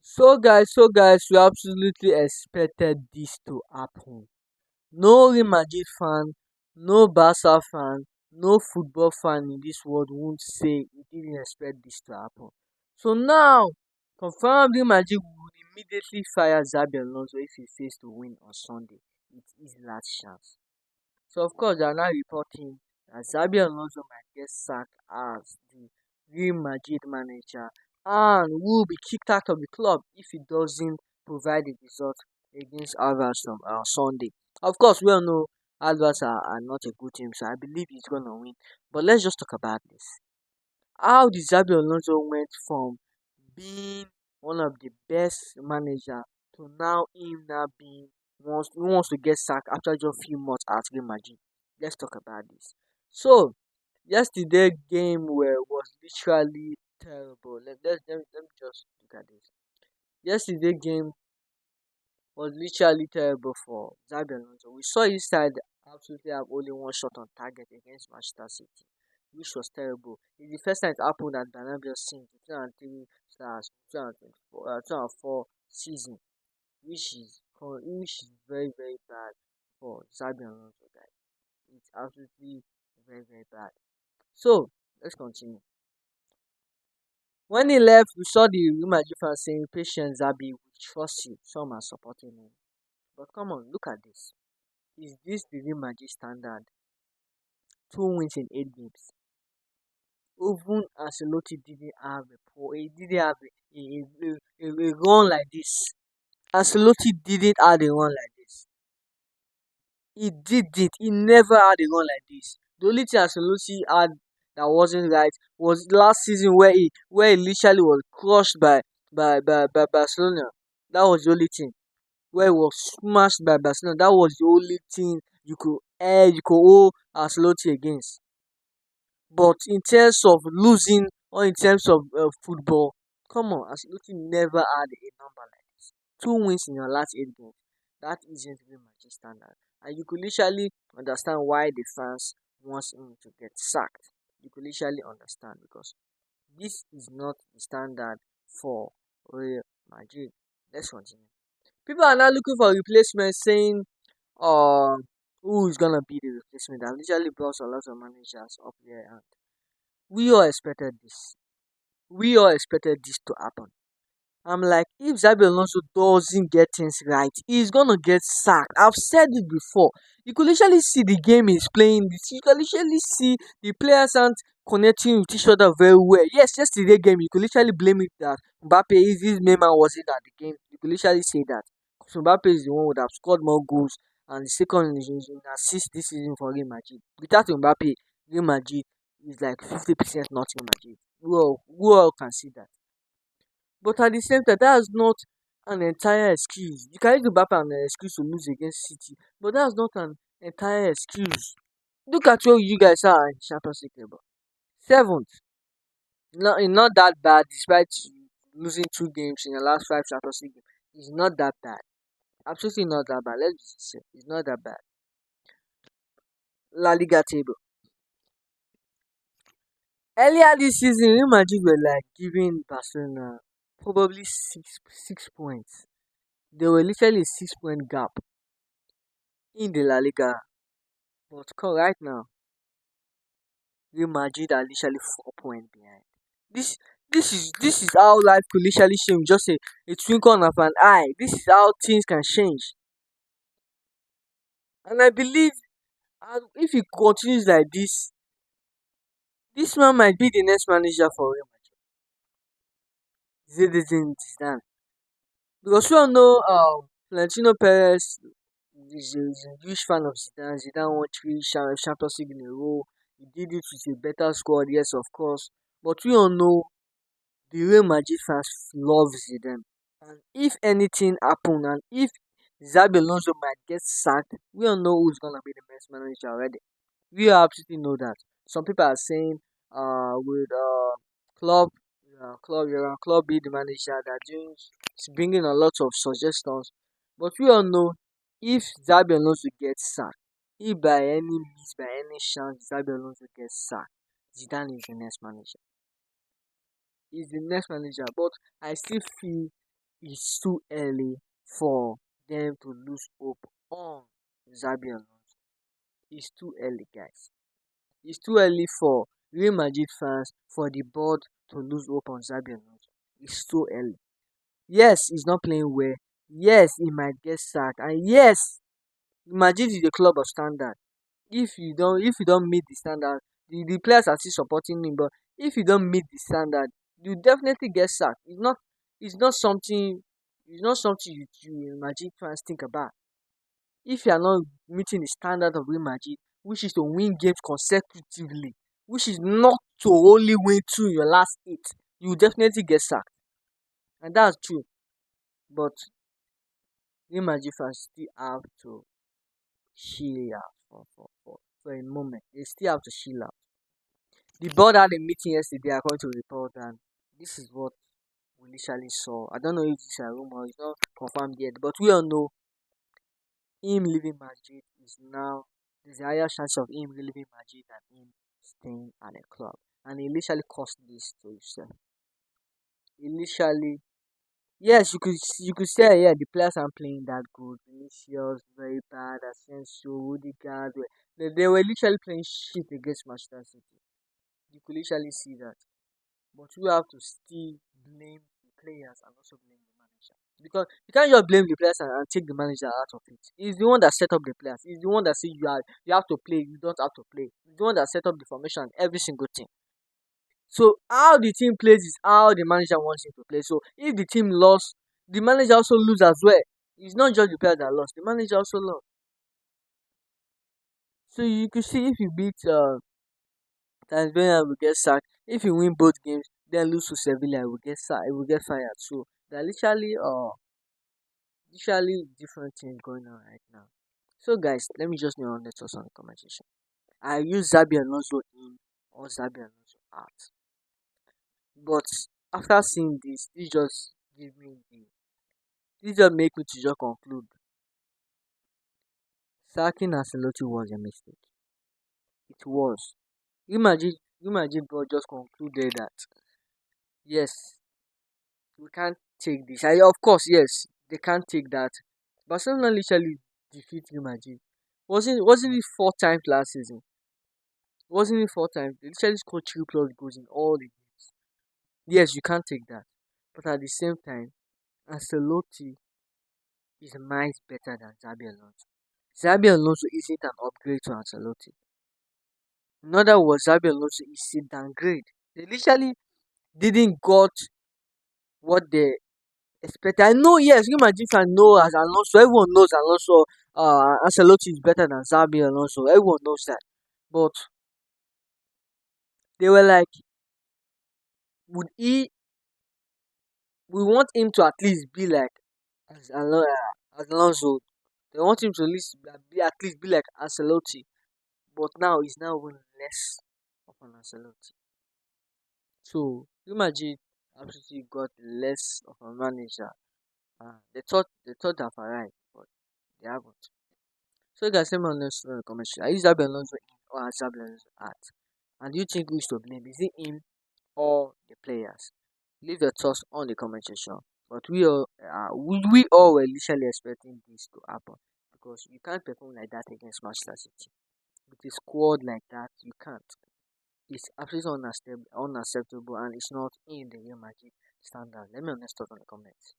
So guys, we absolutely expected this to happen. No Real Madrid fan, no Barca fan, no football fan in this world won't say he didn't expect this to happen. So now, confirmed Real Madrid would immediately fire Xabi Alonso if he fails to win on Sunday. It's his last chance. So of course, they are now reporting that Xabi Alonso might get sacked as the Real Madrid manager and will be kicked out of the club if he doesn't provide the result against Alves on Sunday. Of course, we all know Alves are not a good team, so I believe he's gonna win. But let's just talk about this. How the Xabi Alonso went from being one of the best manager to now him now being wants to get sacked after just few months at Real Madrid. Let's talk about this. So yesterday game was literally terrible. Let me just look at this. Yesterday game was literally terrible for Xabi Alonso. We saw his side absolutely have only one shot on target against Manchester City, which was terrible. It's the first time it happened at Bernabeu since 2003 stars 2004 season, which is very bad for Xabi Alonso, guys. It's absolutely very bad. So let's continue. When he left, we saw the Real Madrid fans saying, "Patience, Xabi, we trust you." Some are supporting him, but come on, look at this. Is this the Real Madrid standard? 2 wins in 8 games. Even Ancelotti didn't have he didn't have a run like this. Ancelotti didn't have a run like this. He did it. He never had a run like this. The only thing Ancelotti had that wasn't right was last season where he literally was crushed by Barcelona. That was the only thing. Where he was smashed by Barcelona. That was the only thing you could hold Ancelotti against. But in terms of losing or in terms of football, come on, Ancelotti never had a number like this. 2 wins in your last 8 games. That isn't really Manchester standard. And you could literally understand why the fans want him to get sacked. You could literally understand because this is not the standard for Real Madrid. Let's continue. People are now looking for replacements, saying, who is gonna be the replacement? I've literally brought a lot of managers up there, and we all expected this. We all expected this to happen. I'm like, if Xabi Alonso doesn't get things right, he's gonna get sacked. I've said it before. You could literally see the game he's playing. You could literally see the players aren't connecting with each other very well. Yes, yesterday game, you could literally blame it that Mbappe is his main man wasn't at the game. You could literally say that. So Mbappe is the one who would have scored more goals and the second in assist this season for Real Madrid. Without Mbappe, Real Madrid is like 50% not Real Madrid. Who all can see that? But at the same time, that's not an entire excuse. You can use Mbappe as an excuse to lose against City, but that's not an entire excuse. Look at where you guys are in Champions League table. Seventh. Not that bad despite losing 2 games in the last 5 Champions League games. It's not that bad. Absolutely not that bad. Let's be sincere. It's not that bad. La Liga table. Earlier this season, Real Madrid were like giving Barcelona probably six points. They were literally a 6 point gap in the La Liga. But right now, Real Madrid are literally 4 points behind. This this is how life could literally change. Just a twinkle of an eye. This is how things can change. And I believe if he continues like this man might be the next manager for Real Madrid. Zinedine Zidane. Because we all know Florentino Perez is a huge fan of Zidane. Zidane won 3 Champions League in a row. He did it with a better squad, yes, of course. But we all know the Real Madrid fans love Zidane. And if anything happen and if Xabi Alonso might get sacked, we all know who's gonna be the next manager already. We absolutely know that. Some people are saying with club club be the manager that doing bringing a lot of suggestions. But we all know if Xabi Alonso gets sacked, if by any means by any chance Xabi Alonso gets sacked, Zidane is the next manager. He's the next manager, but I still feel it's too early for them to lose hope on Xabi Alonso. It's too early, guys. It's too early for Real Madrid fans, for the board to lose hope on Xabi Alonso. It's too early. Yes, he's not playing well. Yes, he might get sacked. And yes, Madrid is a club of standard. If you don't meet the standard, the players are still supporting him. But if you don't meet the standard, you definitely get sacked. It's not something you Madrid fans think about. If you are not meeting the standard of Real Madrid, which is to win games consecutively, which is not to only win two in your last eight, you will definitely get sacked. And that's true. But Real Madrid fans still have to chill out for a moment. They still have to chill out. The board had a meeting yesterday, according to the report, and this is what we literally saw. I don't know if this is a rumor, it's not confirmed yet, but we all know him leaving Madrid is now, there's a higher chance of him leaving Madrid than him staying at the club. And he literally cost this to himself. He literally, yes, you could say, yeah, the players aren't playing that good. Vinicius very bad, Asensio, Rudiger, they were literally playing shit against Manchester City. You could literally see that. But you have to still blame the players and also blame the manager. Because you can't just blame the players and take the manager out of it. He's the one that set up the players. He's the one that said you have to play, you don't have to play. He's the one that set up the formation, every single thing. So how the team plays is how the manager wants him to play. So if the team lost, the manager also lose as well. It's not just the player that lost, the manager also lost. So you could see if you beat Tanzania will get sacked. If you win both games, then lose to Sevilla, will get sacked. It will get fired. So there are literally different things going on right now. So guys, let me just know your honest thoughts on the comment section. I use Xabi Alonso in or Xabi Alonso out. But after seeing this just give me the this just make me to just conclude sacking Ancelotti was a mistake. It was. Imagine God just concluded that yes, we can't take this. Of course, yes, they can't take that. Barcelona literally defeat Real Madrid. Wasn't it 4 times last season? Wasn't it 4 times? They literally scored 3 plus goals in all the games. Yes, you can't take that. But at the same time, Ancelotti is miles better than Xabi Alonso. Xabi Alonso isn't an upgrade to Ancelotti. In other words, Xabi Alonso is a downgrade. They literally didn't got what they expected. I know, yes, Real Madrid fan know as Alonso. Everyone knows Alonso. Ancelotti is better than Xabi Alonso. Everyone knows that. But they were like, would he? We want him to at least be like as Alonso. They want him to at least be like Ancelotti. But now he's now even less of an Ancelotti. So Real Madrid absolutely got less of a manager. They thought they've arrived, but they haven't. So guys, let me know in the comment section. Are you Xabi Alonso in or Xabi Alonso out? And do you think who is to blame? Is it him or the players? Leave your thoughts on the comment section. But we all were literally expecting this to happen because you can't perform like that against Manchester City with a squad like that. You can't. It's absolutely unacceptable and it's not in the Real Madrid standard. Let me know your thoughts on the comments.